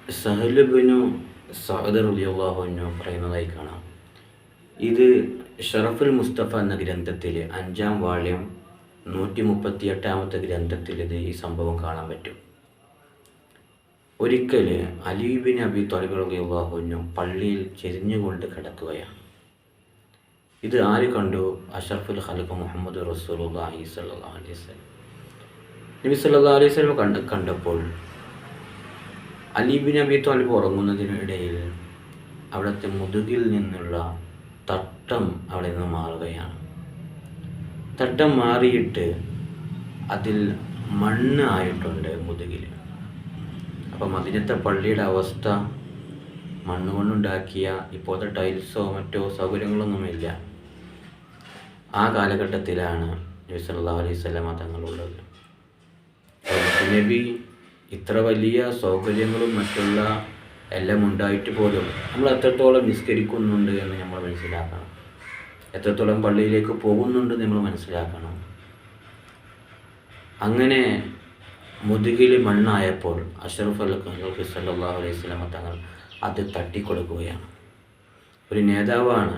Sahal Binu Saad റളിയല്ലാഹു അൻഹു പറയുന്നതായി കാണാം. ഇത് ഷറഫുൽ മുസ്തഫ എന്ന ഗ്രന്ഥത്തിൽ 5-ാം വാള്യം 138-ാമത്തെ ഗ്രന്ഥത്തിൽ ഈ സംഭവം കാണാൻ പറ്റും. ഒരിക്കൽ അലി ബിൻ അബി ത്വാലിബ് റളിയല്ലാഹു അൻഹു പള്ളിയിൽ ചെരിഞ്ഞുകൊണ്ട് കിടക്കുകയാണ്. ഇത് ആര് കണ്ടു? അഷ്റഫുൽ ഖൽഖ് മുഹമ്മദ് റസൂലുള്ളാഹി സ്വല്ലല്ലാഹു അലൈഹി വസല്ലം. നബി സല്ലല്ലാഹു അലൈഹി വസല്ലം കണ്ടപ്പോൾ അലി ബിൻ അബി ത്വാലിബ് ഉറങ്ങുന്നതിനിടയിൽ അവിടുത്തെ മുതുകിൽ നിന്നുള്ള തട്ടം അവിടെ നിന്ന് മാറുകയാണ്. തട്ടം മാറിയിട്ട് അതിൽ മണ്ണ് ആയിട്ടുണ്ട് മുതുകിൽ. അപ്പം മദീനത്തെ പള്ളിയുടെ അവസ്ഥ മണ്ണ് കൊണ്ടുണ്ടാക്കിയ ഇപ്പോഴത്തെ ടൈൽസോ മറ്റോ സൗകര്യങ്ങളൊന്നുമില്ല. ആ കാലഘട്ടത്തിലാണ് നബി സല്ലല്ലാഹു അലൈഹി വസല്ലം തങ്ങളുള്ളത്. നബി ഇത്ര വലിയ സൗകര്യങ്ങളും മറ്റുള്ള എല്ലാം ഉണ്ടായിട്ട് പോലും നമ്മൾ എത്രത്തോളം നിസ്കരിക്കുന്നുണ്ട് എന്ന് നമ്മൾ മനസ്സിലാക്കണം. എത്രത്തോളം പള്ളിയിലേക്ക് പോകുന്നുണ്ട് നമ്മൾ മനസ്സിലാക്കണം. അങ്ങനെ മുതുകിൽ മണ്ണായപ്പോൾ അഷ്റഫുൽ ഖൽഖ് സല്ലല്ലാഹു അലൈഹി വസല്ലം തങ്ങൾ അത് തട്ടിക്കൊടുക്കുകയാണ്. ഒരു നേതാവാണ്.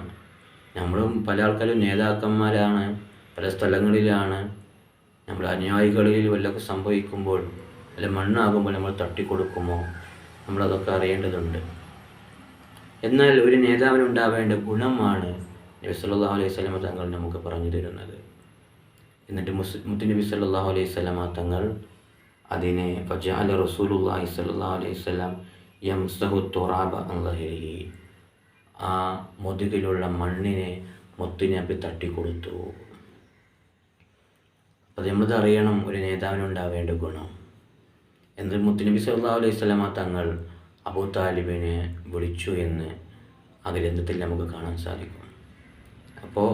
നമ്മളും പല ആൾക്കാരും നേതാക്കന്മാരാണ്, പല സ്ഥലങ്ങളിലാണ്. നമ്മൾ അനുയായികളിൽ വല്ലതൊക്കെ സംഭവിക്കുമ്പോൾ അല്ല മണ്ണാകുമ്പോൾ നമ്മൾ തട്ടിക്കൊടുക്കുമോ? നമ്മളതൊക്കെ അറിയേണ്ടതുണ്ട്. എന്നാൽ ഒരു നേതാവിനുണ്ടാവേണ്ട ഗുണമാണ് നബി സല്ലല്ലാഹു അലൈഹി വസല്ലം തങ്ങൾ നമുക്ക് പറഞ്ഞു തരുന്നത്. എന്നിട്ട് മുത്തുനബി സല്ലല്ലാഹു അലൈഹി വസല്ലം തങ്ങൾ അതിനെ ഫജഅല റസൂലുള്ളാഹി സ്വല്ലല്ലാഹു അലൈഹി വസല്ലം യംസഹു തുറാബ അൻ ളഹരിഹി, ആ മുതുകിലുള്ള മണ്ണിനെ മുത്തുനബി തട്ടിക്കൊടുത്തു. അപ്പോൾ നമ്മളത് അറിയണം, ഒരു നേതാവിനുണ്ടാവേണ്ട ഗുണം. എന്നാൽ മുത്തുനബി സല്ലല്ലാഹു അലൈഹി വസല്ലം തങ്ങൾ അബൂ താലിബിനെ വിളിച്ചു എന്ന് ആ ഗ്രന്ഥത്തിൽ നമുക്ക് കാണാൻ സാധിക്കും. അപ്പോൾ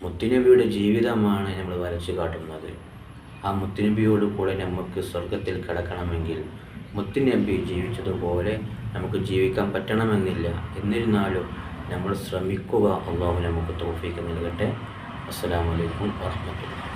മുത്തുനബിയുടെ ജീവിതമാണ് നമ്മൾ വരച്ചു കാട്ടുന്നത്. ആ മുത്തുനബിയോട് കൂടെ നമുക്ക് സ്വർഗത്തിൽ കിടക്കണമെങ്കിൽ മുത്തുനബി ജീവിച്ചതുപോലെ നമുക്ക് ജീവിക്കാൻ പറ്റണമെന്നില്ല. എന്നിരുന്നാലും നമ്മൾ ശ്രമിക്കുക. അല്ലാഹു നമുക്ക് തൗഫീഖ് നൽകട്ടെ. അസ്സലാമു അലൈക്കും വറഹ്മത്തുള്ളാഹി.